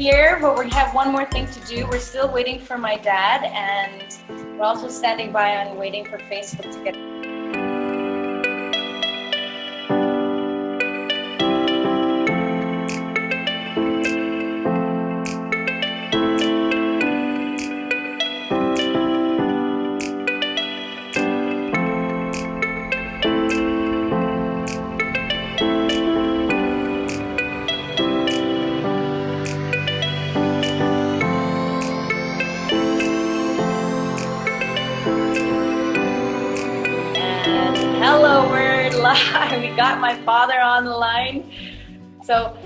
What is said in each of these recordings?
here, but we have one more thing to do. We're still waiting for my dad, and we're also standing by and waiting for Facebook to get. We got my father on the line. So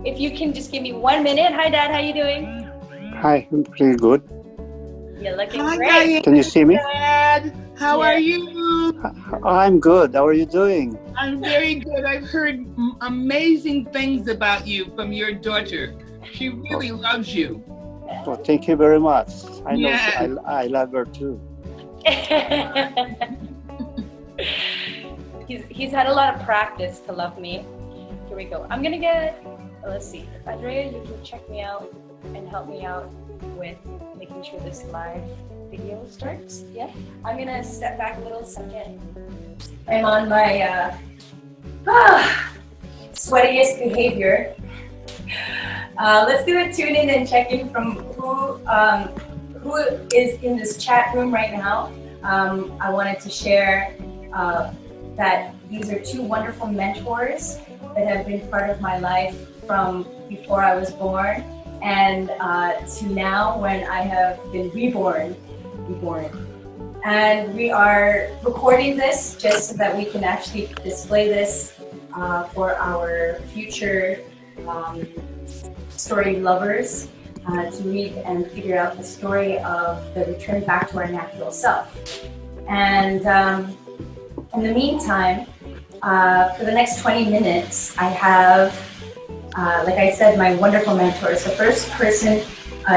if you can just give me 1 minute. Hi, Dad. How you doing? Hi, I'm pretty good. You're looking Hi, great. Diane. Can you see me? Dad, how are you? I'm good. How are you doing? I'm very good. I've heard amazing things about you from your daughter. She really loves you. Well, thank you very much. I know Yeah. I love her too. He's had a lot of practice to love me. Here we go. I'm gonna get, let's see, if Andrea, you can check me out and help me out with making sure this live video starts. Yeah, I'm gonna step back a little second. I'm on my sweatiest behavior. Let's do a tune in and check in from who is in this chat room right now. I wanted to share that these are two wonderful mentors that have been part of my life from before I was born and to now when I have been reborn. And we are recording this just so that we can actually display this for our future story lovers to read and figure out the story of the return back to our natural self. And in the meantime, for the next 20 minutes, I have, like I said, my wonderful mentors. The first person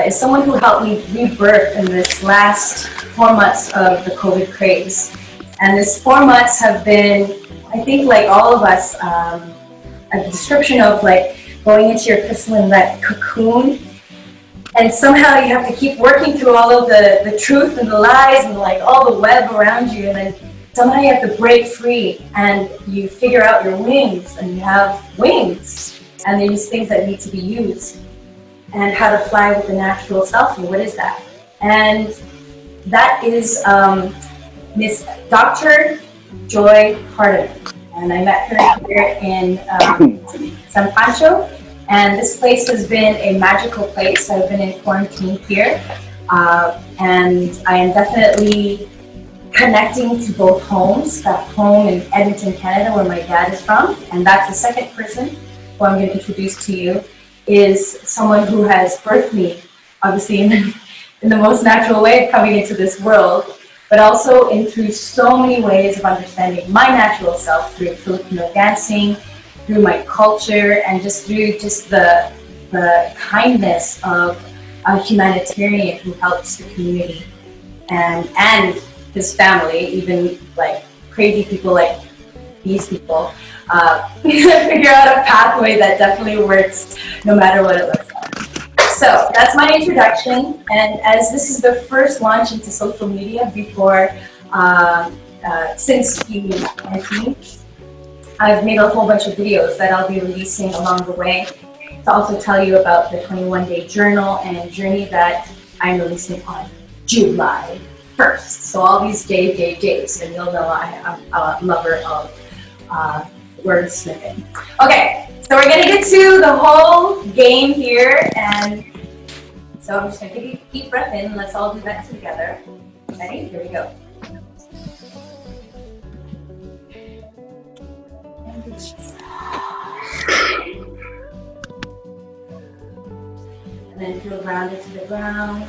is someone who helped me rebirth in this last 4 months of the COVID craze. And this 4 months have been, I think, like all of us, a description of like going into your crystalline red cocoon. And somehow you have to keep working through all of the truth and the lies and like all the web around you. And then somehow you have to break free and you figure out your wings and you have wings and these things that need to be used and how to fly with the natural self. And what is that? And that is Miss Dr. Joye Hardiman. And I met her here in San Pancho. And this place has been a magical place. I've been in quarantine here. And I am definitely connecting to both homes, that home in Edmonton, Canada, where my dad is from. And that's the second person who I'm going to introduce to you, is someone who has birthed me, obviously in the most natural way of coming into this world, but also through so many ways of understanding my natural self through Filipino dancing, through my culture, and just through the kindness of a humanitarian who helps the community and his family, even like crazy people like these people, figure out a pathway that definitely works no matter what it looks like. So that's my introduction, and as this is the first launch into social media before, since 2019, I've made a whole bunch of videos that I'll be releasing along the way to also tell you about the 21-day journal and journey that I'm releasing on July 1st. So all these days, and you'll know I'm a lover of wordsmithing. Okay, so we're gonna get to the whole game here, and so I'm just gonna take a deep breath in, and let's all do that together. Ready? Here we go. And then feel grounded to the ground,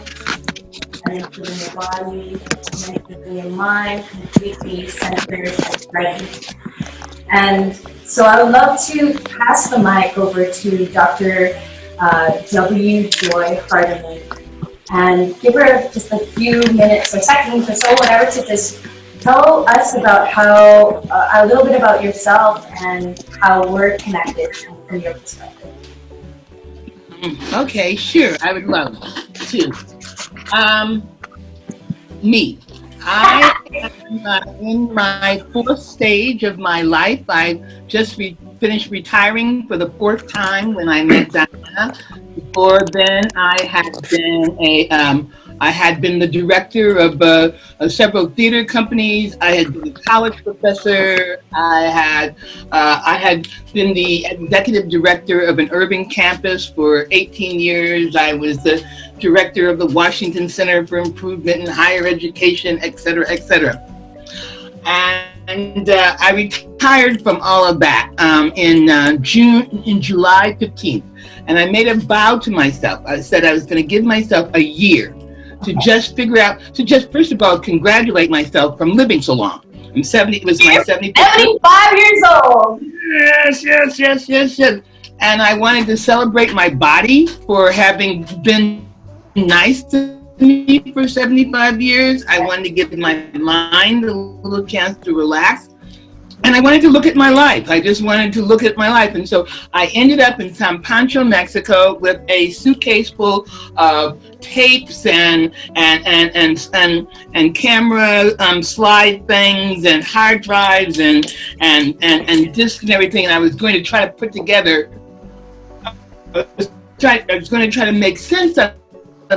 and then feeling your body, and then feeling your mind completely centered and ready. And so I would love to pass the mic over to Dr. W. Joye Hardiman and give her just a few minutes or seconds or so, whatever, to just tell us about how, a little bit about yourself and how we're connected from your perspective. Okay, sure. I would love to. Me. I am in my fourth stage of my life. I just finished retiring for the fourth time when I met Diana. Before then, I had been the director of several theater companies. I had been a college professor. I had been the executive director of an urban campus for 18 years. I was the director of the Washington Center for Improvement in Higher Education, et cetera, et cetera. And I retired from all of that in July 15th. And I made a vow to myself. I said I was going to give myself a year to just figure out, first of all, congratulate myself from living so long. I'm 70, it was my 75 years old. Yes. And I wanted to celebrate my body for having been nice to me for 75 years. I wanted to give my mind a little chance to relax. And I wanted to look at my life. I just wanted to look at my life. And so I ended up in San Pancho, Mexico with a suitcase full of tapes and camera slide things and hard drives and discs and everything. And I was going to try to put together, I was going to try to make sense of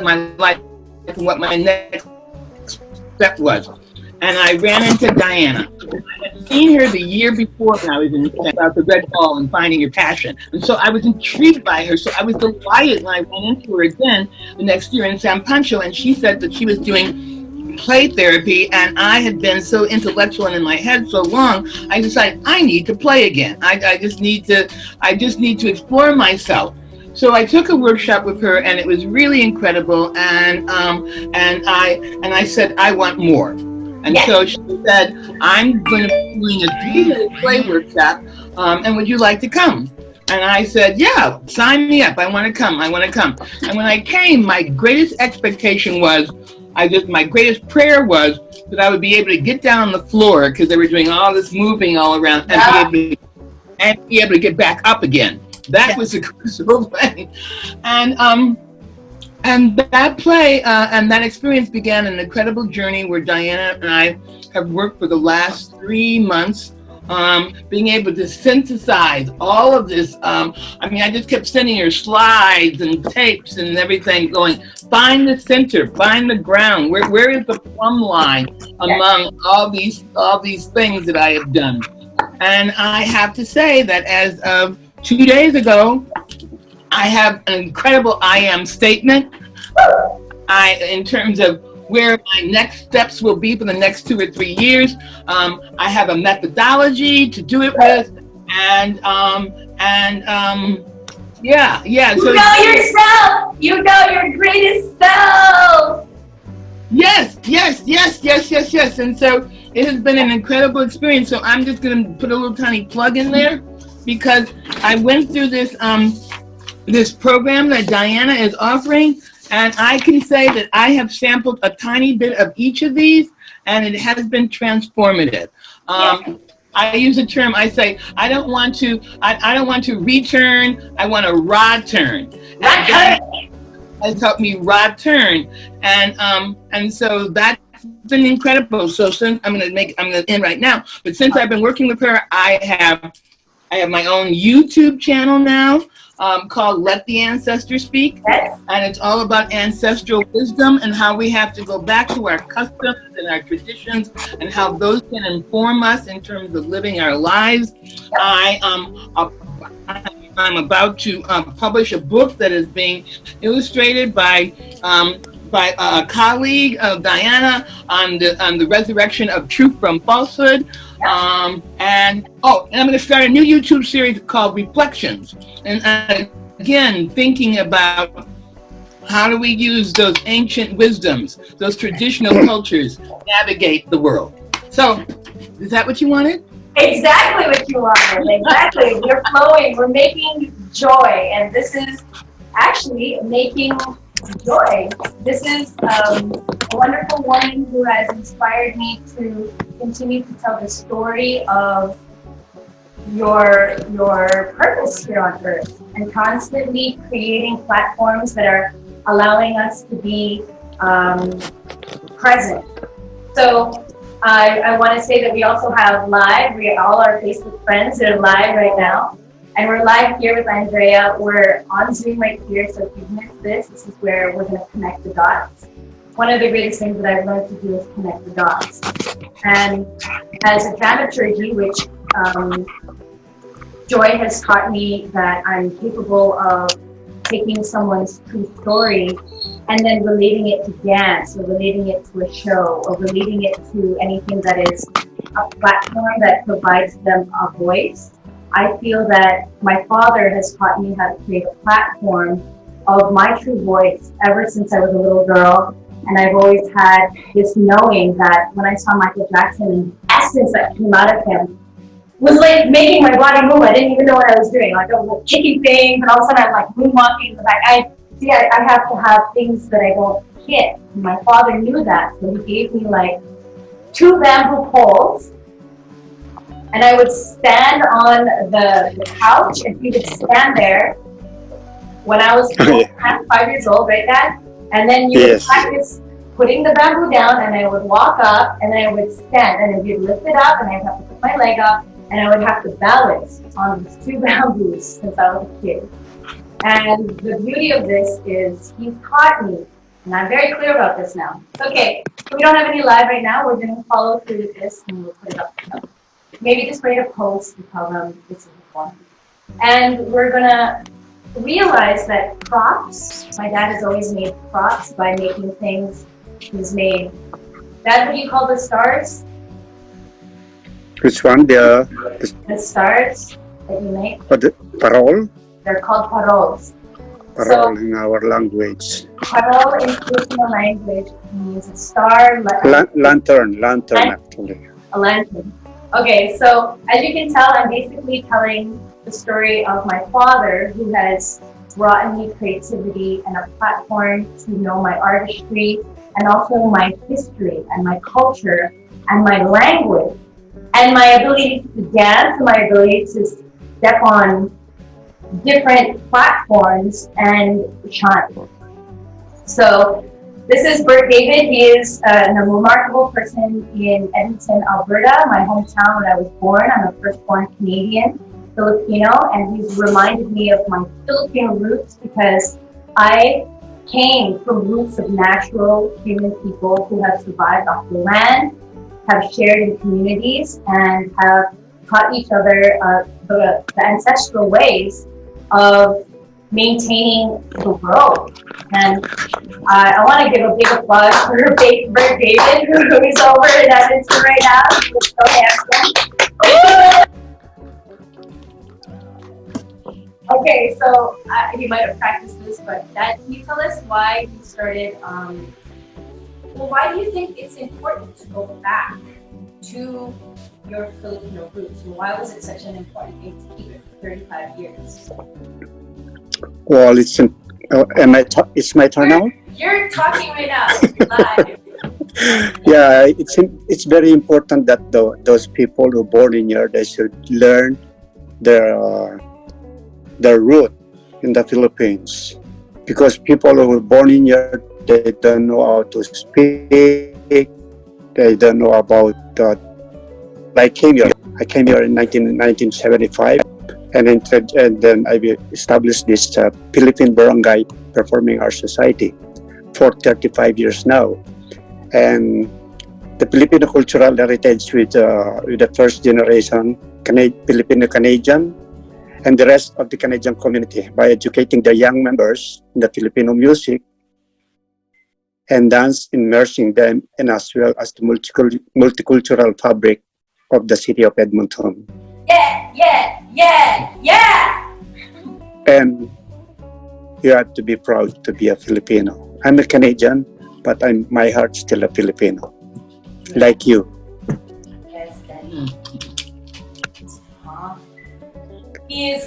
my life and what my next step was. And I ran into Diana. I had seen her the year before when I was in about the Red Ball and Finding Your Passion. And so I was intrigued by her. So I was delighted when I ran into her again the next year in San Pancho. And she said that she was doing play therapy. And I had been so intellectual and in my head so long, I decided I need to play again. I just need to explore myself. So I took a workshop with her, and it was really incredible. And I said, I want more. And so she said, I'm going to be doing a 3-day play workshop, and would you like to come? And I said, yeah, sign me up. I want to come. And when I came, my greatest expectation was, my greatest prayer was that I would be able to get down on the floor, because they were doing all this moving all around, and be able to get back up again. That was the crucial thing. And that play and that experience began an incredible journey where Diana and I have worked for the last 3 months, being able to synthesize all of this. I just kept sending her slides and tapes and everything going, find the center, find the ground. Where is the plumb line among all these things that I have done? And I have to say that as of 2 days ago, I have an incredible I am statement. In terms of where my next steps will be for the next 2 or 3 years. I have a methodology to do it with, and yeah. So you know yourself. You know your greatest self. Yes. And so it has been an incredible experience. So I'm just going to put a little tiny plug in there, because I went through this program that Diana is offering, and I can say that I have sampled a tiny bit of each of these, and it has been transformative. I use a term. I say I don't want to return. I want a rod turn. Has helped me rod turn, and so that's been incredible. So since I'm going to end right now. But since I've been working with her, I have my own YouTube channel now called Let the Ancestors Speak. And it's all about ancestral wisdom and how we have to go back to our customs and our traditions and how those can inform us in terms of living our lives. I'm about to publish a book that is being illustrated by a colleague of Diana on the resurrection of truth from falsehood. And I'm going to start a new YouTube series called Reflections. And again, thinking about how do we use those ancient wisdoms, those traditional cultures, to navigate the world. So, is that what you wanted? Exactly what you wanted. Exactly. We're flowing. We're making joy. And this is actually making joy. This is a wonderful woman who has inspired me to continue to tell the story of your purpose here on Earth, and constantly creating platforms that are allowing us to be present. So I want to say that we also have live, we all our Facebook friends that are live right now. And we're live here with Andrea. We're on Zoom right here, so if you've missed this, this is where we're going to connect the dots. One of the greatest things that I've learned to do is connect the dots. And as a dramaturgy, which Joye has taught me that I'm capable of taking someone's true story and then relating it to dance, or relating it to a show, or relating it to anything that is a platform that provides them a voice. I feel that my father has taught me how to create a platform of my true voice ever since I was a little girl. And I've always had this knowing that when I saw Michael Jackson, and the essence that came out of him was like making my body move. I didn't even know what I was doing. Like I was like kicking things, and all of a sudden I'm like moonwalking in the back. I have to have things that I don't hit. And my father knew that, so he gave me like 2 bamboo poles, and I would stand on the couch, and he would stand there when I was 5 years old, right, Dad? And then you would practice putting the bamboo down, and I would walk up, and then I would stand, and then you'd lift it up, and I'd have to put my leg up, and I would have to balance on these 2 bamboos since I was a kid. And the beauty of this is he's taught me, and I'm very clear about this now. Okay, so we don't have any live right now. We're going to follow through with this, and we'll put it up. Maybe just write a post and tell them this is the one. And we're going to realize that props, my dad has always made props by making things. He's made, Dad, what do you call the stars? Which one? The stars that you make? the parole? They're called paroles. Parole in our language. Parole in Filipino language means a star. Lantern actually. A lantern. Okay, so as you can tell, I'm basically telling the story of my father, who has brought in me creativity and a platform to know my artistry, and also my history and my culture and my language, and my ability to dance, and my ability to step on different platforms and shine. So this is Bert David. He is a remarkable person in Edmonton, Alberta, my hometown where I was born. I'm a first-born Canadian Filipino, and he's reminded me of my Filipino roots because I came from roots of natural human people who have survived off the land, have shared in communities, and have taught each other the ancestral ways of maintaining the world. And I want to give a big applause for Bert David, who is over in Edmonton right now. He's so handsome. Okay, so you might have practiced this, but Dad, can you tell us why you started, why do you think it's important to go back to your Filipino roots? And why was it such an important thing to keep it for 35 years? Well, it's my turn now? You're talking right now. You're live. Yeah, it's very important that those people who are born in here, they should learn their root in the Philippines, because people who are born in here, they don't know how to speak, they don't know about I came here in 1975, and then I established this Philippine Barangay Performing Arts Society for 35 years now. And the Filipino cultural heritage with the first generation Filipino-Canadian and the rest of the Canadian community by educating the young members in the Filipino music and dance, immersing them in as well as the multicultural fabric of the city of Edmonton. Yeah! And you have to be proud to be a Filipino. I'm a Canadian, but my heart's still a Filipino, like you. Yes, Daddy.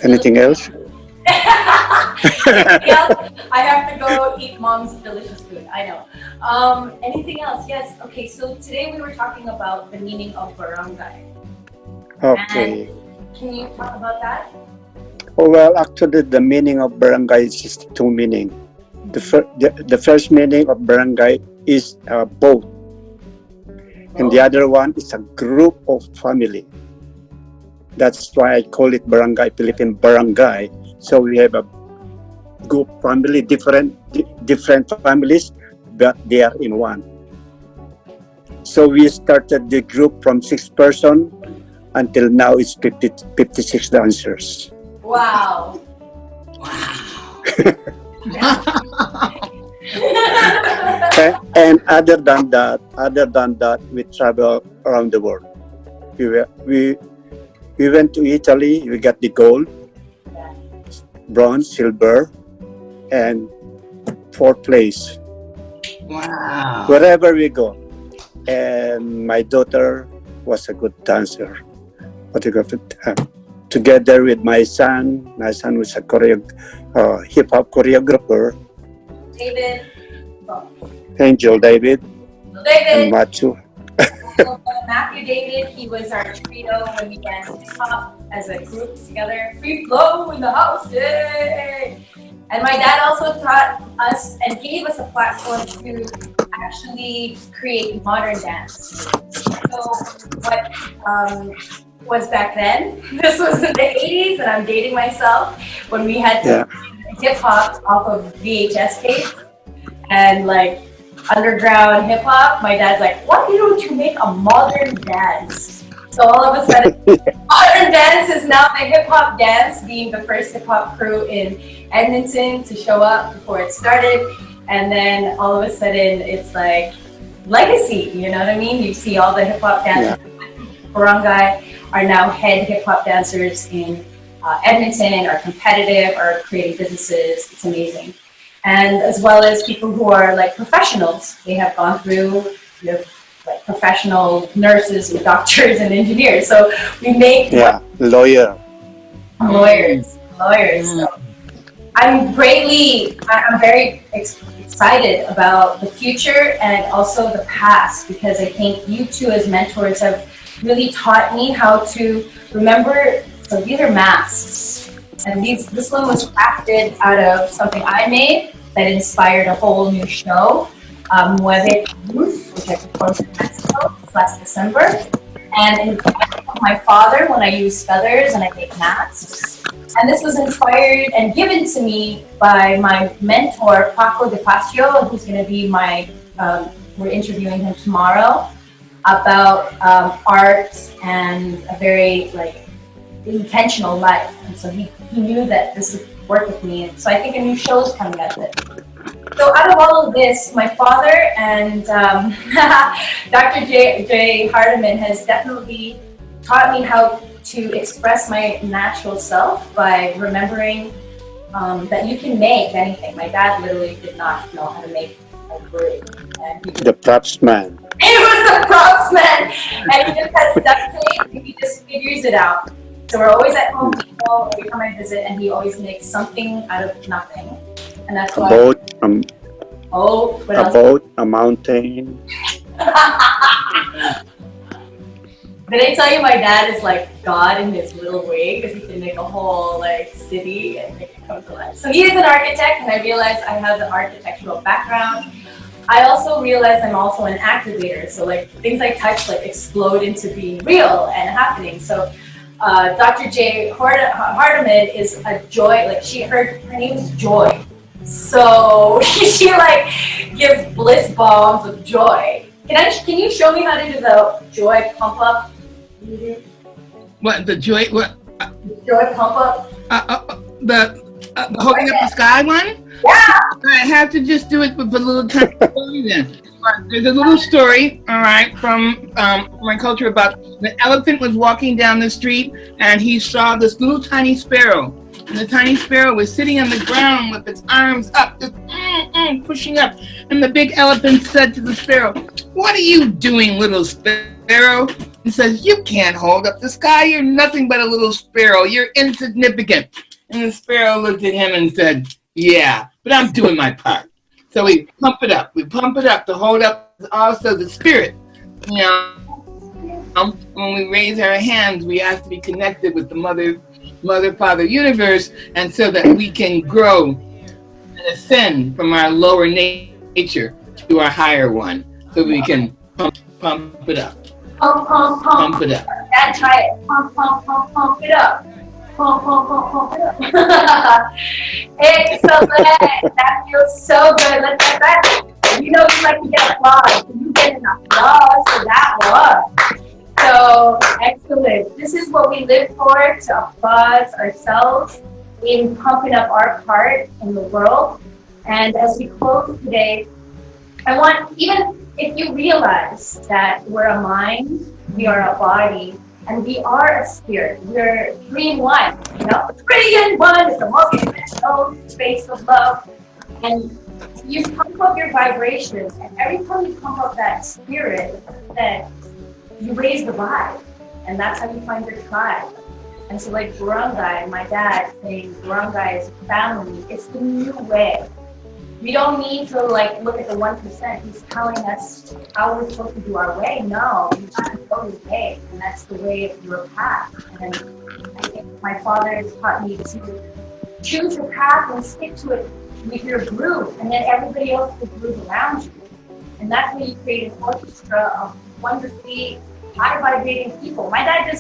Anything else? Anything else? I have to go eat Mom's delicious food. I know. Anything else? Yes. Okay. So today we were talking about the meaning of barangay. Okay. And Can you talk about that? Oh, well, actually, the meaning of barangay is just two meaning. The first meaning of barangay is a boat, and the other one is a group of family. That's why I call it barangay, Philippine barangay. So we have a group family, different families, but they are in one. So we started the group from 6 person until now it's 56 dancers. Wow. And other than that, we travel around the world. We went to Italy. We got the gold, bronze, silver, and 4th place. Wow. Wherever we go. And my daughter was a good dancer. Together with my son was a hip-hop choreographer. David. Angel David. And David. Matthew. Matthew David, he was our trio when we danced hip-hop as a group together. Free flow in the house, yay! And my dad also taught us and gave us a platform to actually create modern dance. So what was back then, this was in the 80s, and I'm dating myself, when we had to hip-hop off of VHS tapes and like underground hip-hop. My dad's like, why don't you make a modern dance? So all of a sudden, modern dance is now the hip-hop dance, being the first hip-hop crew in Edmonton to show up before it started. And then all of a sudden, it's like legacy, you know what I mean? You see all the hip-hop dancers in Barangay are now head hip-hop dancers in Edmonton, are competitive, are creating businesses. It's amazing. And as well as people who are like professionals. They have gone through like professional nurses and doctors and engineers. So we make lawyers. So I'm very excited about the future and also the past, because I think you two as mentors have really taught me how to remember. So these are masks, and this one was crafted out of something I made that inspired a whole new show, iMakeMOVES, which I performed in Mexico last December. And in my father, when I use feathers and I make masks. And this was inspired and given to me by my mentor, Paco de Pacio, who's going to be we're interviewing him tomorrow about art and a very intentional life. And so he knew that this would work with me. And so I think a new show is coming out of it. So out of all of this, my father and Dr. Joye Hardiman has definitely taught me how to express my natural self by remembering that you can make anything. My dad literally did not know how to make a broom. The props man. He was the props man, and he just has duct tape and he just figures it out. So we're always at Home Depot every time I visit, and he always makes something out of nothing. And that's why. A boat, a mountain. Did I tell you my dad is like God in his little way, because he can make a whole city and make it come to life. So he is an architect, and I realized I have the architectural background. I also realized I'm also an activator. So things I touch explode into being real and happening. So Dr. Joye Hardiman is a joy. Her name is Joy. So she gives bliss bombs of joy. Can you show me how to do the joy pump up? What the joy? What? Joy pump up. The holding up the sky one. Yeah. I have to just do it with a little tiny story then. There's a little story, all right, from my culture about the elephant was walking down the street and he saw this little tiny sparrow. And the tiny sparrow was sitting on the ground with its arms up, just pushing up. And the big elephant said to the sparrow, "What are you doing, little sparrow?" He says, "You can't hold up the sky. You're nothing but a little sparrow. You're insignificant." And the sparrow looked at him and said, "Yeah, but I'm doing my part." So we pump it up. We pump it up to hold up also the spirit. You know, when we raise our hands, we have to be connected with the Mother, Father, Universe, and so that we can grow and ascend from our lower nature to our higher one, so we can pump it up. Pump it up. Dad, try it. Pump it up. Pump it up. Excellent. That feels so good. Let's get that. You know you like to get applause. You get an applause for that one. So excellent. This is what we live for, to applaud ourselves in pumping up our part in the world. And as we close today, I want, even if you realize that we're a mind, we are a body, and we are a spirit. We're 3 in 1. You know, 3 in 1 is the multi-dimensional space of love. And you pump up your vibrations, and every time you pump up that spirit, that you raise the vibe, and that's how you find your tribe. And so, like barangay, my dad saying barangay is family. It's the new way. We don't need to like look at the 1%. He's telling us how we're supposed to do our way. No, you gotta go the way, and that's the way of your path. And I think my father has taught me to choose your path and stick to it with your groove, and then everybody else will groove around you. And that's when you create an orchestra of wonderfully high vibrating people. My dad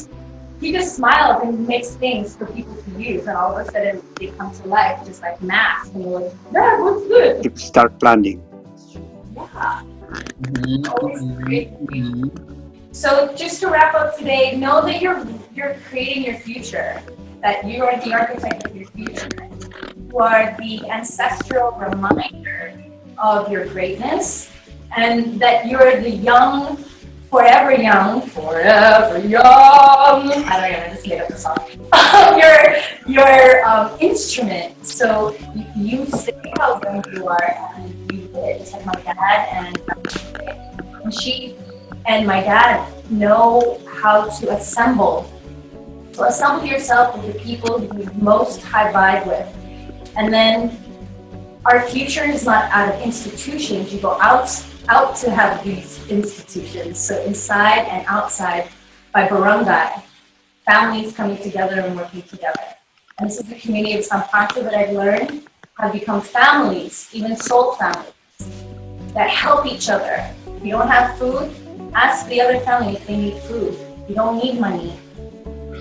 he just smiles and makes things for people to use, and all of a sudden they come to life, just like mass. And you're like, Dad, what's good? Start planning. Yeah. Always great. So just to wrap up today, know that you're creating your future, that you are the architect of your future. You are the ancestral reminder of your greatness, and that you're the young, forever young. I don't know, I just made up a song. Your instrument. So you say how young you are, and you did. It's like my dad and she and my dad know how to assemble. So assemble yourself with the people you most high vibe with. And then our future is not out of institutions. You go out to have these institutions. So inside and outside by barangay, families coming together and working together. And this is the community of Sampacha that I've learned have become families, even soul families, that help each other. If you don't have food, ask the other family if they need food. You don't need money.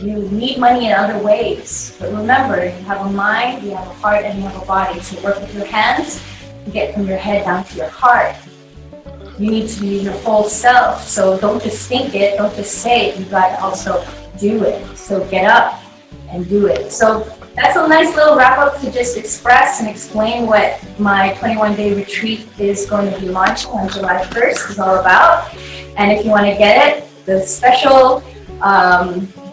You need money in other ways. But remember, you have a mind, you have a heart, and you have a body. So work with your hands to get from your head down to your heart. You need to be your whole self. So don't just think it, don't just say it. You got to also do it. So get up and do it. So that's a nice little wrap up to just express and explain what my 21-day retreat is going to be launching on July 1st is all about. And if you want to get it, the special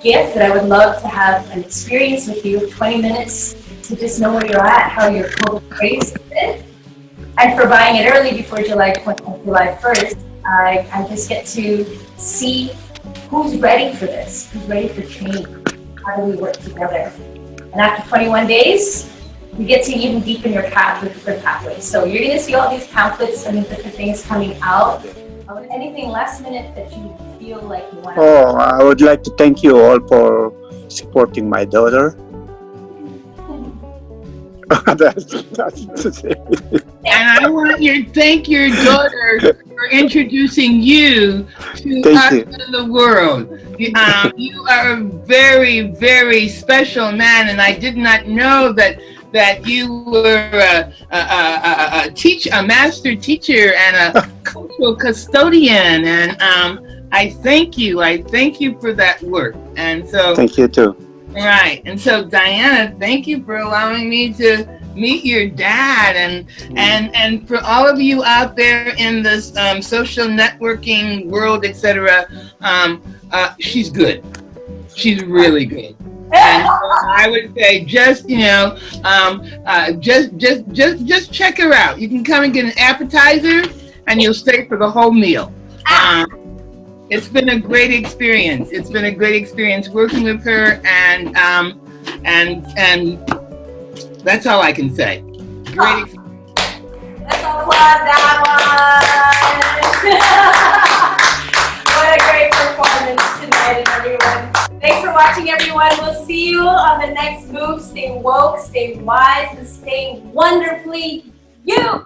gift that I would love to have an experience with you, 20 minutes to just know where you're at, how your COVID craze is. And for buying it early before July 1st, I just get to see who's ready for this, who's ready for change. How do we work together? And after 21 days, you get to even deepen your path with different pathways. So you're going to see all these pamphlets and different things coming out. Anything last minute that you feel like you want to... Oh, I would like to thank you all for supporting my daughter. That's And I want you to thank your daughter for introducing you to us in the world. You are a very, very special man, and I did not know that you were a master teacher and a cultural custodian, and I thank you for that work. And so thank you too. Right. And so Diana, thank you for allowing me to meet your dad, and for all of you out there in this social networking world, etc. She's good. She's really good. And I would say just check her out. You can come and get an appetizer, and you'll stay for the whole meal. It's been a great experience. It's been a great experience working with her, and that's all I can say. Great experience. Let's applaud that one. What a great performance. Thanks for watching, everyone. We'll see you on the next move. Stay woke, stay wise, and stay wonderfully you.